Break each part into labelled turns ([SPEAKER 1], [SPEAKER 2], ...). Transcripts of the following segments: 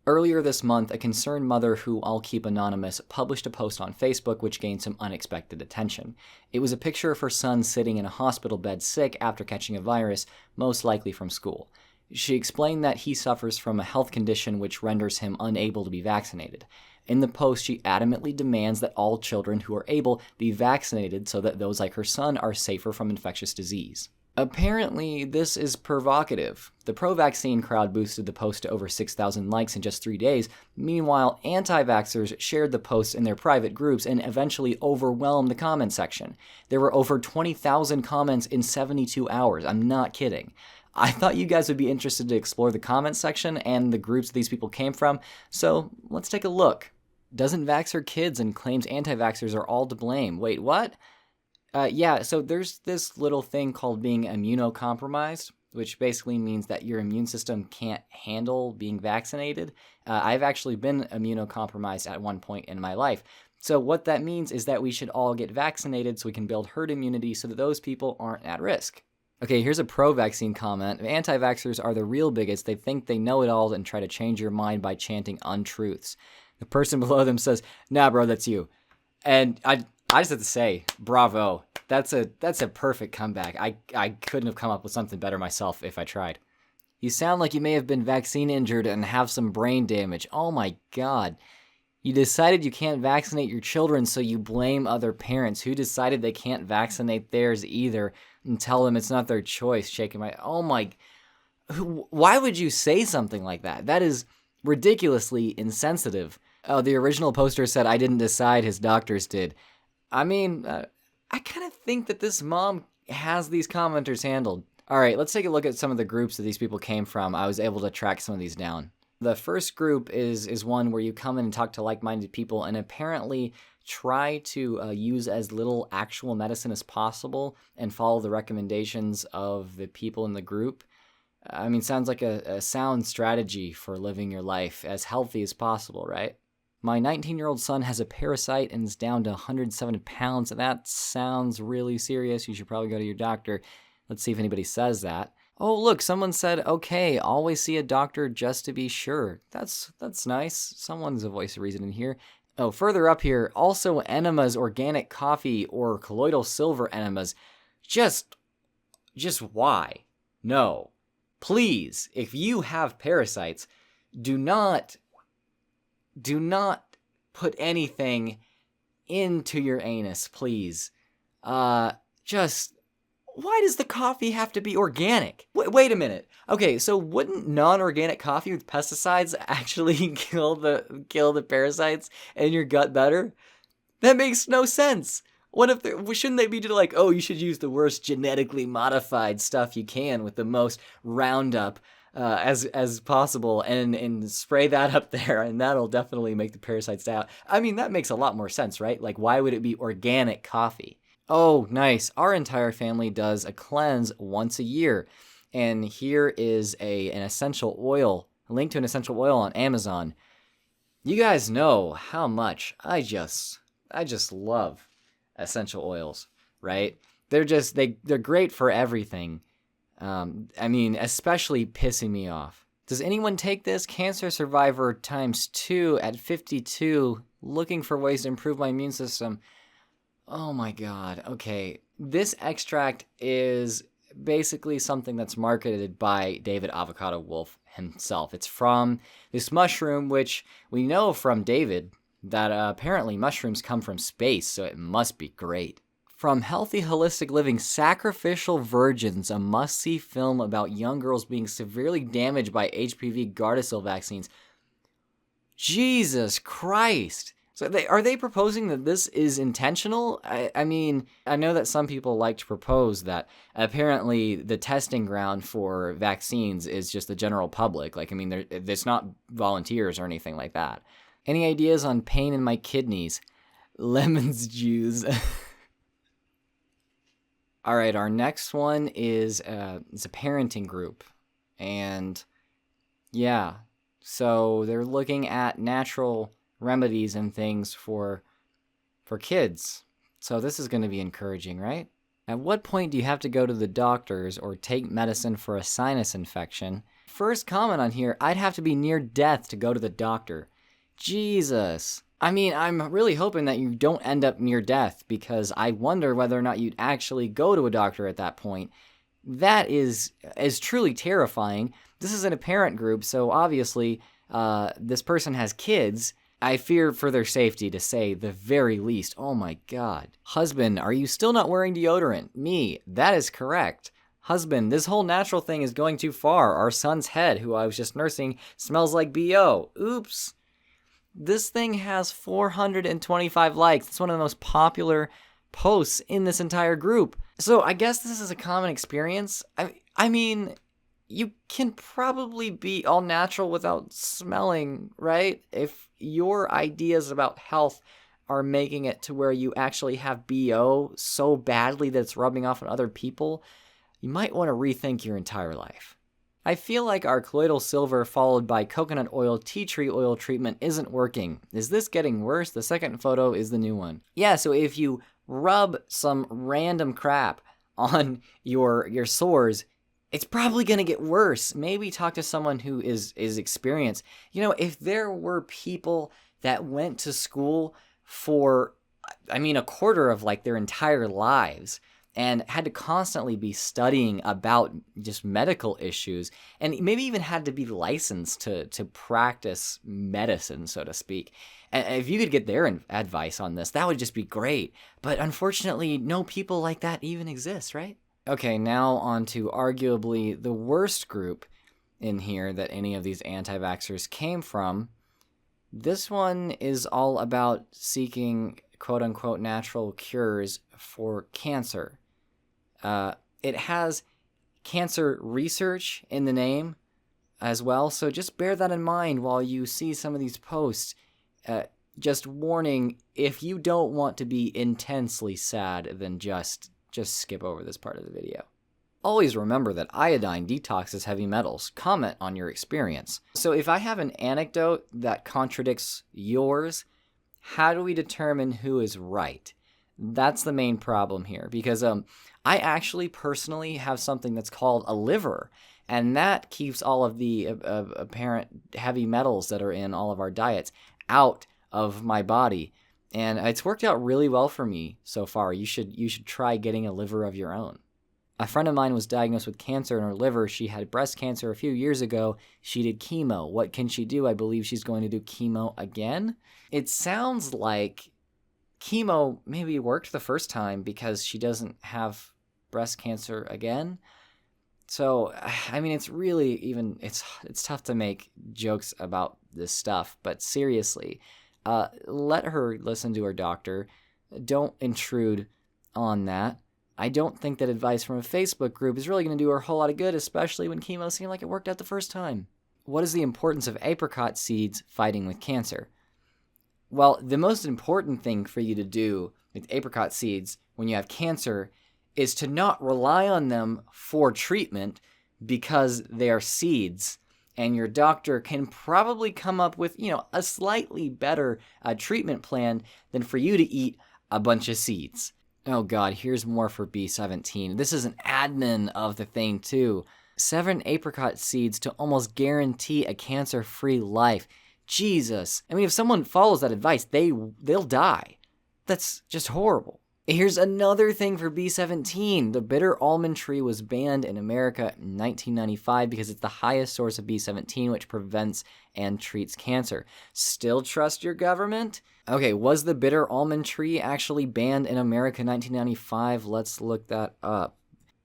[SPEAKER 1] Earlier this month, a concerned mother who I'll keep anonymous published a post on Facebook which gained some unexpected attention. It was a picture of her son sitting in a hospital bed sick after catching a virus, most likely from school. She explained that he suffers from a health condition which renders him unable to be vaccinated. In the post, she adamantly demands that all children who are able be vaccinated so that those like her son are safer from infectious disease. Apparently, this is provocative. The pro-vaccine crowd boosted the post to over 6,000 likes in just 3 days. Meanwhile, anti-vaxxers shared the post in their private groups and eventually overwhelmed the comment section. There were over 20,000 comments in 72 hours. I'm not kidding. I thought you guys would be interested to explore the comment section and the groups these people came from, so let's take a look. Doesn't vax her kids and claims anti-vaxxers are all to blame. Wait, what? So there's this little thing called being immunocompromised, which basically means that your immune system can't handle being vaccinated. I've actually been immunocompromised at one point in my life. So what that means is that we should all get vaccinated so we can build herd immunity so that those people aren't at risk. Okay, here's a pro-vaccine comment. Anti-vaxxers are the real bigots. They think they know it all and try to change your mind by chanting untruths. The person below them says, "Nah, bro, that's you." And I just have to say, bravo. That's a perfect comeback. I couldn't have come up with something better myself if I tried. You sound like you may have been vaccine injured and have some brain damage. Oh my God. You decided you can't vaccinate your children, so you blame other parents who decided they can't vaccinate theirs either and tell them it's not their choice. Shaking my, oh my, why would you say something like that? That is ridiculously insensitive. Oh, the original poster said, "I didn't decide, his doctors did." I mean, I kind of think that this mom has these commenters handled. All right, let's take a look at some of the groups that these people came from. I was able to track some of these down. The first group is one where you come in and talk to like-minded people and apparently try to use as little actual medicine as possible and follow the recommendations of the people in the group. I mean, sounds like a sound strategy for living your life as healthy as possible, right? My 19-year-old son has a parasite and is down to 107 pounds. That sounds really serious. You should probably go to your doctor. Let's see if anybody says that. Oh, look, someone said, "Okay, always see a doctor just to be sure." That's nice. Someone's a voice of reason in here. Oh, further up here, also enemas, organic coffee, or colloidal silver enemas. Just why? No. Please, if you have parasites, do not put anything into your anus, please. Why does the coffee have to be organic? Wait a minute. Okay, so wouldn't non-organic coffee with pesticides actually kill the parasites in your gut better? That makes no sense. What if shouldn't they be like, "Oh, you should use the worst genetically modified stuff you can with the most Roundup as possible and spray that up there, and that'll definitely make the parasites die out." I mean, that makes a lot more sense, right? Like, why would it be organic coffee? Oh, nice. Our entire family does a cleanse once a year. And here is an essential oil, a link to an essential oil on Amazon. You guys know how much I just love essential oils, right? They're great for everything. I mean, especially pissing me off. Does anyone take this? Cancer survivor ×2 at 52, looking for ways to improve my immune system. Oh my God. Okay. This extract is basically something that's marketed by David Avocado Wolf himself. It's from this mushroom, which we know from David that apparently mushrooms come from space, so it must be great. From Healthy Holistic Living, Sacrificial Virgins, a must-see film about young girls being severely damaged by HPV Gardasil vaccines. Jesus Christ. So are they proposing that this is intentional? I mean, I know that some people like to propose that apparently the testing ground for vaccines is just the general public. Like, I mean, it's not volunteers or anything like that. Any ideas on pain in my kidneys? Lemons juice. All right, our next one is it's a parenting group. And yeah, so they're looking at natural remedies and things for kids. So this is going to be encouraging, right? At what point do you have to go to the doctors or take medicine for a sinus infection? First comment on here, I'd have to be near death to go to the doctor. Jesus. I mean, I'm really hoping that you don't end up near death, because I wonder whether or not you'd actually go to a doctor at that point. That is truly terrifying. This isn't a parent group, so obviously this person has kids. I fear for their safety, to say the very least. Oh my God. Husband, are you still not wearing deodorant? Me, that is correct. Husband, this whole natural thing is going too far. Our son's head, who I was just nursing, smells like BO. Oops. This thing has 425 likes. It's one of the most popular posts in this entire group. So I guess this is a common experience. I mean, you can probably be all natural without smelling, right? If your ideas about health are making it to where you actually have BO so badly that it's rubbing off on other people, you might want to rethink your entire life. I feel like our colloidal silver followed by coconut oil tea tree oil treatment isn't working. Is this getting worse? The second photo is the new one. Yeah, so if you rub some random crap on your sores, it's probably going to get worse. Maybe talk to someone who is experienced. You know, if there were people that went to school for, a quarter of like their entire lives and had to constantly be studying about just medical issues, and maybe even had to be licensed to practice medicine, so to speak. And if you could get their advice on this, that would just be great. But unfortunately, no people like that even exist, right? Okay, now on to arguably the worst group in here that any of these anti-vaxxers came from. This one is all about seeking quote-unquote natural cures for cancer. It has cancer research in the name as well, so just bear that in mind while you see some of these posts. Just warning, if you don't want to be intensely sad, then just skip over this part of the video. Always remember that iodine detoxes heavy metals. Comment on your experience. So if I have an anecdote that contradicts yours, how do we determine who is right? That's the main problem here, because I actually personally have something that's called a liver, and that keeps all of the apparent heavy metals that are in all of our diets out of my body. And it's worked out really well for me so far. You should try getting a liver of your own. A friend of mine was diagnosed with cancer in her liver. She had breast cancer a few years ago. She did chemo. What can she do? I believe she's going to do chemo again. It sounds like chemo maybe worked the first time because she doesn't have breast cancer again. So, it's really it's tough to make jokes about this stuff, but seriously, let her listen to her doctor. Don't intrude on that. I don't think that advice from a Facebook group is really going to do her a whole lot of good, especially when chemo seemed like it worked out the first time. What is the importance of apricot seeds fighting with cancer? Well, the most important thing for you to do with apricot seeds when you have cancer is to not rely on them for treatment, because they are seeds. And your doctor can probably come up with, a slightly better treatment plan than for you to eat a bunch of seeds. Oh God, here's more for B17. This is an admin of the thing too. 7 apricot seeds to almost guarantee a cancer-free life. Jesus. If someone follows that advice, they'll die. That's just horrible. Here's another thing for B17. The bitter almond tree was banned in America in 1995 because it's the highest source of B17, which prevents and treats cancer. Still trust your government? Okay, was the bitter almond tree actually banned in America in 1995? Let's look that up.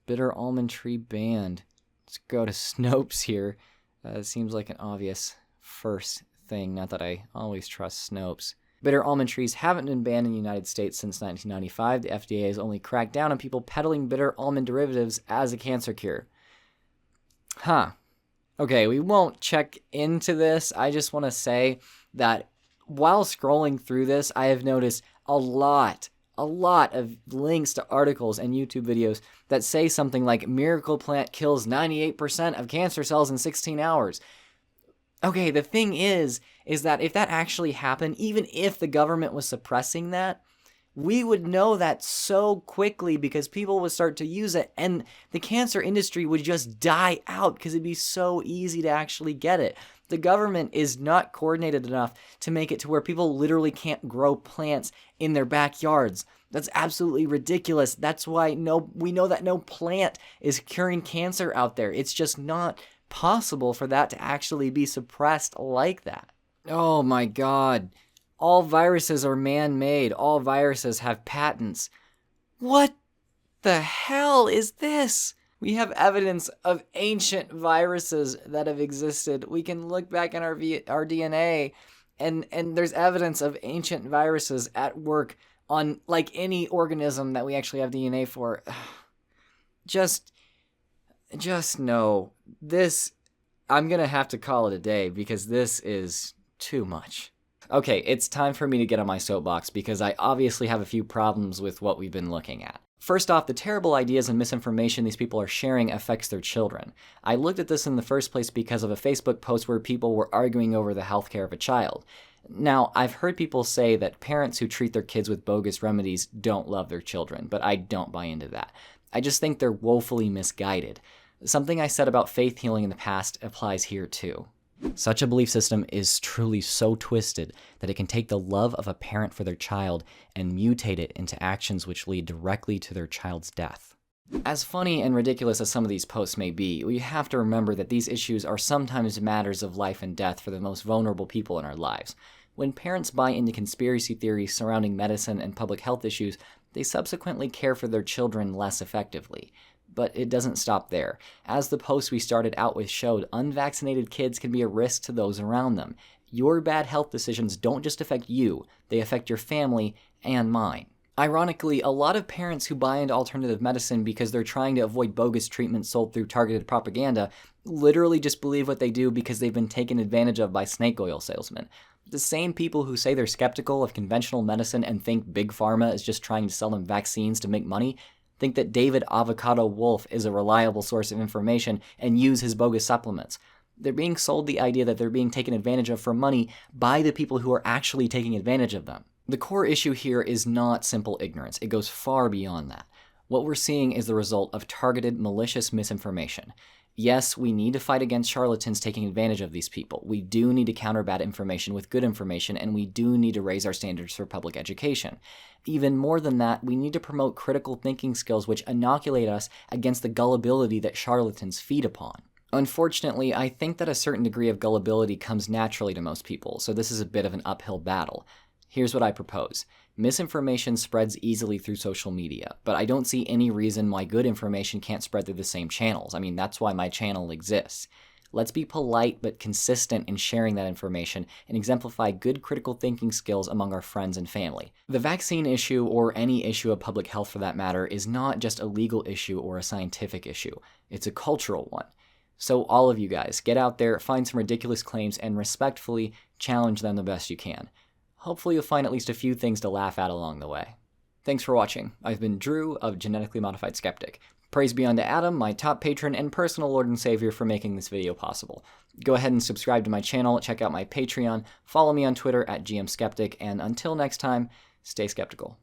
[SPEAKER 1] Bitter almond tree banned. Let's go to Snopes here. It seems like an obvious first thing, not that I always trust Snopes. Bitter almond trees haven't been banned in the United States since 1995. The FDA has only cracked down on people peddling bitter almond derivatives as a cancer cure. Huh. Okay, we won't check into this. I just want to say that while scrolling through this, I have noticed a lot of links to articles and YouTube videos that say something like, miracle plant kills 98% of cancer cells in 16 hours. Okay, the thing is that if that actually happened, even if the government was suppressing that, we would know that so quickly because people would start to use it, and the cancer industry would just die out because it'd be so easy to actually get it. The government is not coordinated enough to make it to where people literally can't grow plants in their backyards. That's absolutely ridiculous. That's why we know that no plant is curing cancer out there. It's just not possible for that to actually be suppressed like that. Oh my God. All viruses are man-made. All viruses have patents. What the hell is this? We have evidence of ancient viruses that have existed. We can look back in our DNA, and there's evidence of ancient viruses at work on like any organism that we actually have DNA for. Just know this. I'm gonna have to call it a day because this is too much. Okay, it's time for me to get on my soapbox because I obviously have a few problems with what we've been looking at. First off, the terrible ideas and misinformation these people are sharing affects their children. I looked at this in the first place because of a Facebook post where people were arguing over the healthcare of a child. Now, I've heard people say that parents who treat their kids with bogus remedies don't love their children, but I don't buy into that. I just think they're woefully misguided. Something I said about faith healing in the past applies here too. Such a belief system is truly so twisted that it can take the love of a parent for their child and mutate it into actions which lead directly to their child's death. As funny and ridiculous as some of these posts may be, we have to remember that these issues are sometimes matters of life and death for the most vulnerable people in our lives. When parents buy into conspiracy theories surrounding medicine and public health issues, they subsequently care for their children less effectively. But it doesn't stop there. As the post we started out with showed, unvaccinated kids can be a risk to those around them. Your bad health decisions don't just affect you, they affect your family and mine. Ironically, a lot of parents who buy into alternative medicine because they're trying to avoid bogus treatments sold through targeted propaganda literally just believe what they do because they've been taken advantage of by snake oil salesmen. The same people who say they're skeptical of conventional medicine and think Big Pharma is just trying to sell them vaccines to make money think that David Avocado Wolf is a reliable source of information and use his bogus supplements. They're being sold the idea that they're being taken advantage of for money by the people who are actually taking advantage of them. The core issue here is not simple ignorance. It goes far beyond that. What we're seeing is the result of targeted, malicious misinformation. Yes, we need to fight against charlatans taking advantage of these people. We do need to counter bad information with good information, and we do need to raise our standards for public education. Even more than that, we need to promote critical thinking skills which inoculate us against the gullibility that charlatans feed upon. Unfortunately, I think that a certain degree of gullibility comes naturally to most people, so this is a bit of an uphill battle. Here's what I propose. Misinformation spreads easily through social media, but I don't see any reason why good information can't spread through the same channels. I mean, that's why my channel exists. Let's be polite but consistent in sharing that information and exemplify good critical thinking skills among our friends and family. The vaccine issue, or any issue of public health for that matter, is not just a legal issue or a scientific issue. It's a cultural one. So all of you guys, get out there, find some ridiculous claims, and respectfully challenge them the best you can. Hopefully you'll find at least a few things to laugh at along the way. Thanks for watching. I've been Drew of Genetically Modified Skeptic. Praise be unto Adam, my top patron and personal Lord and Savior, for making this video possible. Go ahead and subscribe to my channel, check out my Patreon, follow me on Twitter at GMSkeptic, and until next time, stay skeptical.